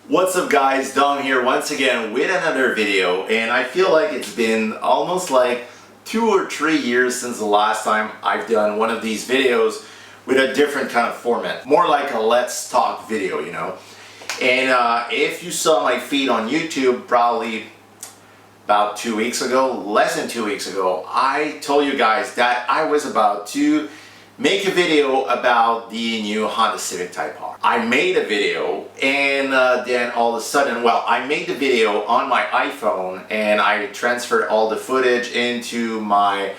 What's up guys, Dom here once again with another video, and I feel like it's been almost like 2 or 3 years since the last time I've done one of these videos with a different kind of format. More like a let's talk video, you know. And if you saw my feed on YouTube probably about 2 weeks ago, less than 2 weeks ago, I told you guys that I was about to make a video about the new Honda Civic Type R. I made a video and then all of a sudden, well, I made the video on my iPhone and I transferred all the footage into my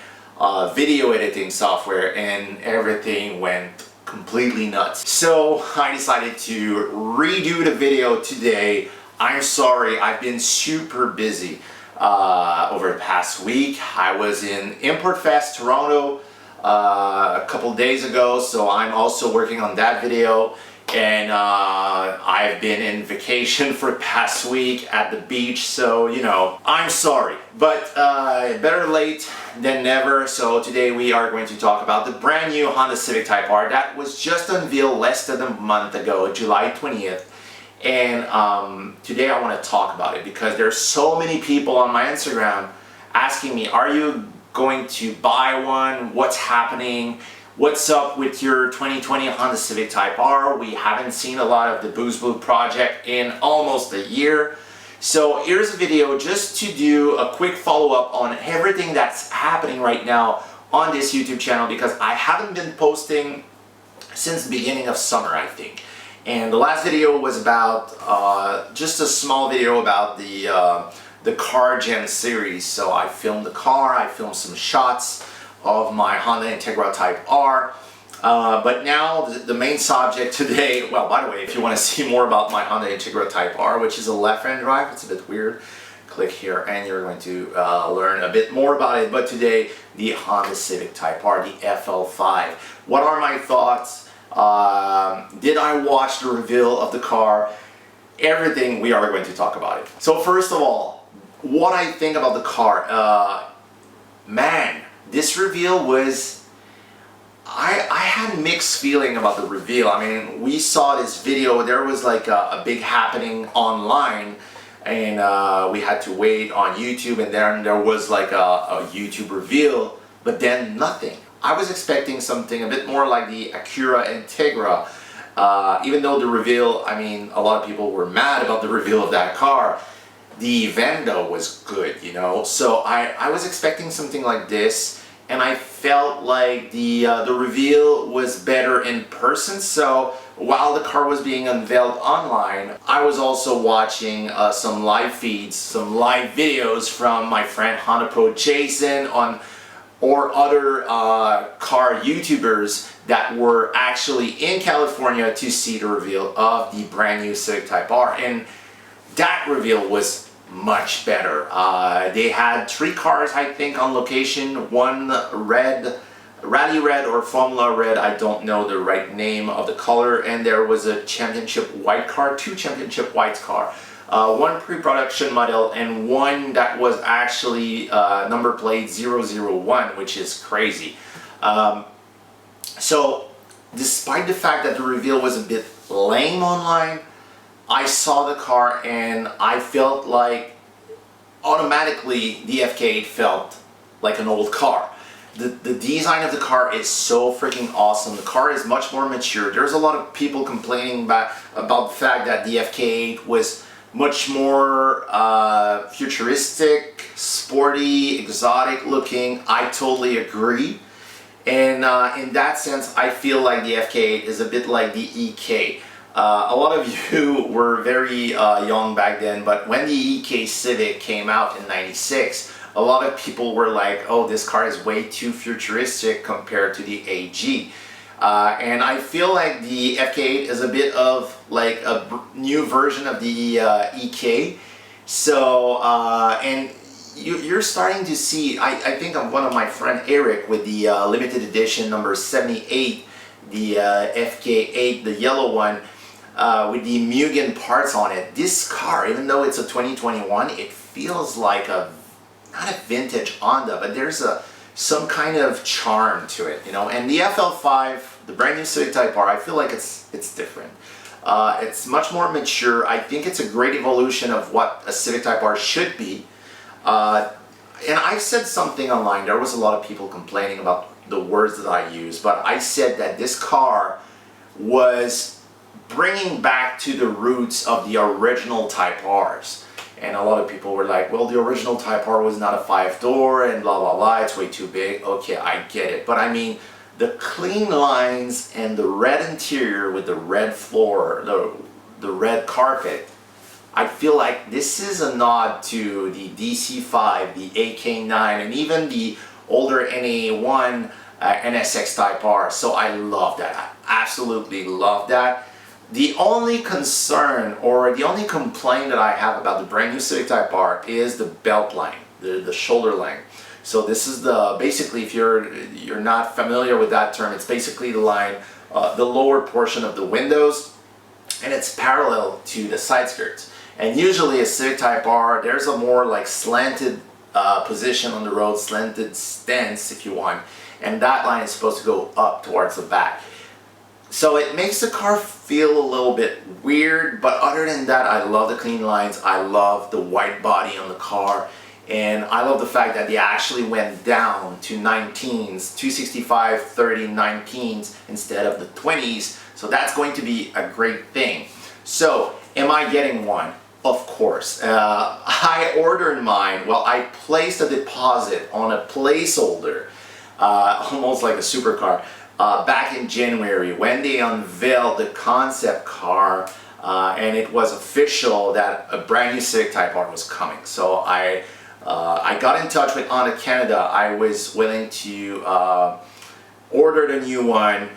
video editing software and everything went completely nuts. So I decided to redo the video today. I'm sorry, I've been super busy over the past week. I was in Import Fest Toronto a couple days ago, so I'm also working on that video, and I've been in vacation for the past week at the beach, so you know, I'm sorry, but better late than never. So today we are going to talk about the brand new Honda Civic Type R that was just unveiled less than a month ago, July 20th. And today I want to talk about it because there's so many people on my Instagram asking me, are you going to buy one? What's happening? What's up with your 2020 Honda Civic Type R? We haven't seen a lot of the Boost Boot project in almost a year. So here's a video just to do a quick follow-up on everything that's happening right now on this YouTube channel, because I haven't been posting since the beginning of summer, I think. And the last video was about just a small video about the car gen series. So I filmed the car, I filmed some shots of my Honda Integra Type R, but now the main subject today, well, by the way, if you want to see more about my Honda Integra Type R, which is a left-hand drive, it's a bit weird, click here and you're going to learn a bit more about it. But today, the Honda Civic Type R, the FL5. What are my thoughts? Did I watch the reveal of the car? Everything, we are going to talk about it. So first of all, what I think about the car, man, this reveal was, I had mixed feeling about the reveal. I mean, we saw this video, there was like a big happening online, and we had to wait on YouTube, and then there was like a YouTube reveal, but then nothing. I was expecting something a bit more like the Acura Integra, even though the reveal, I mean, a lot of people were mad about the reveal of that car. The event though was good, you know, so I was expecting something like this, and I felt like the reveal was better in person. So while the car was being unveiled online, I was also watching some live feeds, some live videos from my friend Honda Pro Jason or other car YouTubers that were actually in California to see the reveal of the brand new Civic Type R, and that reveal was much better. They had 3 cars, I think, on location. One red, Rally Red or Formula Red, I don't know the right name of the color, and there was a championship white car, 2 championship white car. One pre-production model and one that was actually number plate 001, which is crazy. So despite the fact that the reveal was a bit lame online, I saw the car and I felt like automatically the FK8 felt like an old car. The design of the car is so freaking awesome. The car is much more mature. There's a lot of people complaining about the fact that the FK8 was much more futuristic, sporty, exotic looking. I totally agree. And in that sense, I feel like the FK8 is a bit like the EK. A lot of you were very young back then, but when the EK Civic came out in '96, a lot of people were like, oh, this car is way too futuristic compared to the AG. And I feel like the FK8 is a bit of like a new version of the EK. So, and you're starting to see, I think of one of my friend Eric with the limited edition number 78, the FK8, the yellow one, with the Mugen parts on it. This car, even though it's a 2021, it feels like not a vintage Honda, but there's some kind of charm to it, you know. And the FL5, the brand new Civic Type R, I feel like it's different. It's much more mature. I think it's a great evolution of what a Civic Type R should be. And I said something online. There was a lot of people complaining about the words that I used, but I said that this car was bringing back to the roots of the original Type Rs. And a lot of people were like, well, the original Type R was not a 5-door and blah, blah, blah, it's way too big. Okay, I get it. But I mean, the clean lines and the red interior with the red floor, the red carpet, I feel like this is a nod to the DC5, the FK8, and even the older NA1 NSX Type R. So I love that. I absolutely love that. The only concern or the only complaint that I have about the brand new Civic Type R is the belt line, the shoulder length. So this is the, basically, if you're not familiar with that term, it's basically the line, the lower portion of the windows, and it's parallel to the side skirts. And usually a Civic Type R, there's a more like slanted position on the road, slanted stance if you want, and that line is supposed to go up towards the back. So it makes the car feel a little bit weird, but other than that, I love the clean lines, I love the white body on the car, and I love the fact that they actually went down to 19s, 265, 30, 19s instead of the 20s, so that's going to be a great thing. So, am I getting one? Of course. I ordered mine, well, I placed a deposit on a placeholder, almost like a supercar, back in January when they unveiled the concept car, and it was official that a brand new Civic Type R was coming. So I got in touch with Honda Canada. I was willing to order the new one,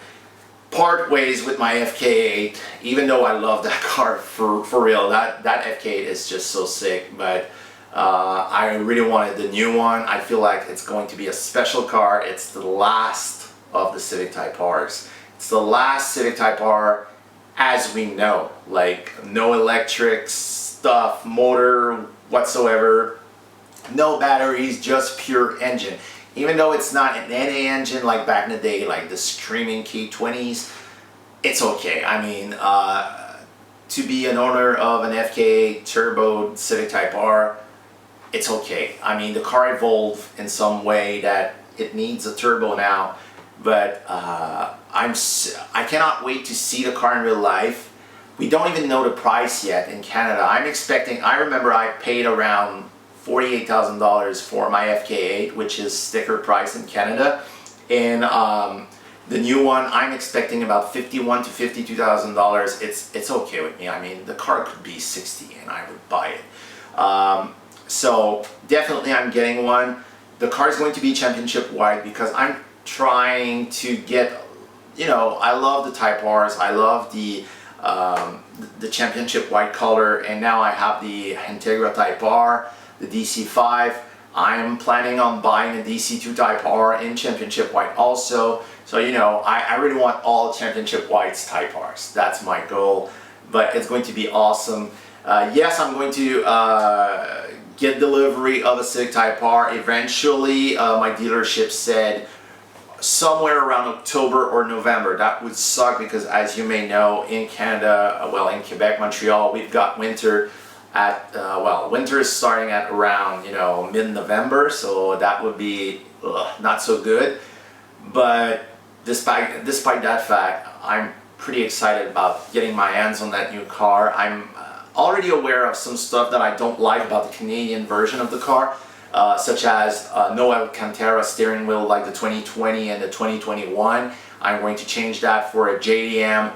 part ways with my FK8, even though I love that car for real. That FK8 is just so sick, but I really wanted the new one. I feel like it's going to be a special car. It's the last of the Civic Type Rs. It's the last Civic Type R as we know, like no electric stuff, motor whatsoever, no batteries, just pure engine. Even though it's not an NA engine like back in the day, like the screaming K20s, it's okay. I mean, to be an owner of an FK8 turbo Civic Type R, it's okay. I mean, the car evolved in some way that it needs a turbo now, but I cannot wait to see the car in real life. We don't even know the price yet in Canada. I'm expecting, I remember I paid around $48,000 for my FK8, which is sticker price in Canada, and the new one I'm expecting about $51,000 to $52,000. It's okay with me. I mean, the car could be 60 and I would buy it. So definitely I'm getting one. The car is going to be championship white because I'm trying to get, you know, I love the Type Rs, I love the championship white color, and now I have the Integra Type R, the DC5. I'm planning on buying a DC2 Type R in championship white also. So, you know, I really want all championship whites Type Rs. That's my goal, but it's going to be awesome. Yes, I'm going to get delivery of a Civic Type R eventually. My dealership said somewhere around October or November. That would suck because, as you may know, in Canada, well, in Quebec, Montreal, we've got winter at, well, winter is starting at around, you know, mid-November, so that would be not so good. But despite that fact, I'm pretty excited about getting my hands on that new car. I'm already aware of some stuff that I don't like about the Canadian version of the car, such as no Alcantara steering wheel like the 2020 and the 2021. I'm going to change that for a JDM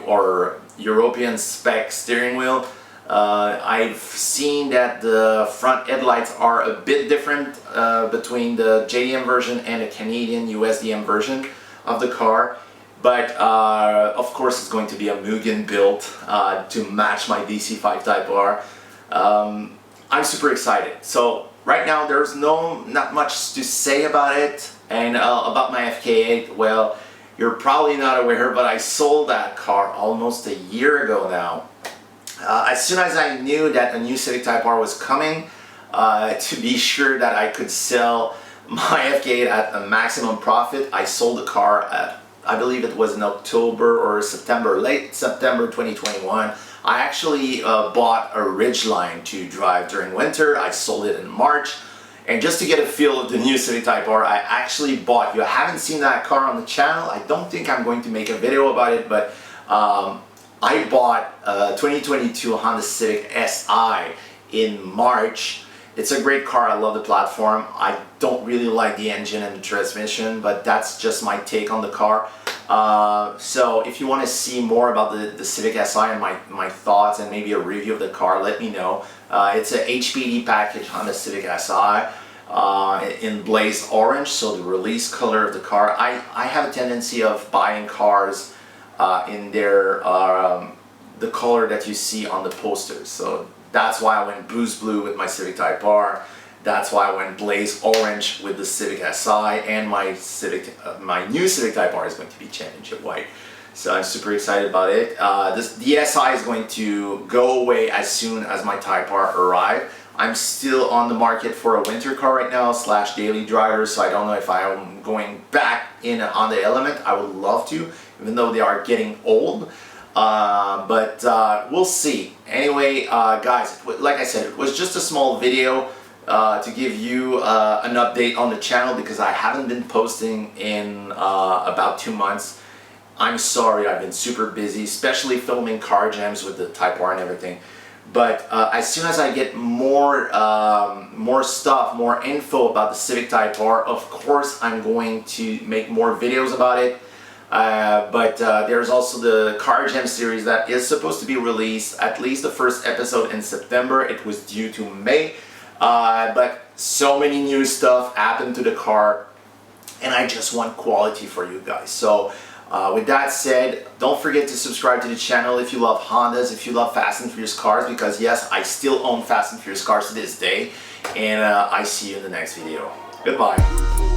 or European spec steering wheel. I've seen that the front headlights are a bit different between the JDM version and the Canadian USDM version of the car. But of course it's going to be a Mugen build to match my DC5 Type R. I'm super excited. So right now there's not much to say about it. And about my FK8, well, you're probably not aware, but I sold that car almost a year ago now. As soon as I knew that a new Civic Type R was coming, to be sure that I could sell my FK8 at a maximum profit, I sold the car I believe it was in October or September, late September 2021. I actually bought a Ridgeline to drive during winter. I sold it in March. And just to get a feel of the new Civic Type R, I actually bought, you haven't seen that car on the channel, I don't think I'm going to make a video about it, but I bought a 2022 Honda Civic Si in March. It's a great car, I love the platform. I don't really like the engine and the transmission, but that's just my take on the car. So if you want to see more about the Civic Si and my thoughts and maybe a review of the car, let me know. It's a HPD package Honda Civic Si in blaze orange, so the release color of the car. I have a tendency of buying cars in their the color that you see on the posters. So that's why I went boost blue with my Civic Type R. That's why I went blaze orange with the Civic Si, and my new Civic Type R is going to be championship white. So I'm super excited about it. The Si is going to go away as soon as my Type R arrive. I'm still on the market for a winter car right now / daily driver, so I don't know if I'm going back in a Honda Element. I would love to, even though they are getting old. But we'll see. Anyway, guys, like I said, it was just a small video to give you an update on the channel because I haven't been posting in about 2 months. I'm sorry, I've been super busy, especially filming car jams with the Type R and everything. But as soon as I get more stuff, more info about the Civic Type R, of course I'm going to make more videos about it. But there's also the Car Jam series that is supposed to be released, at least the first episode in September. It was due to May, but so many new stuff happened to the car, and I just want quality for you guys. So with that said, don't forget to subscribe to the channel if you love Hondas, if you love Fast and Furious cars, because yes, I still own Fast and Furious cars to this day, and I see you in the next video. Goodbye.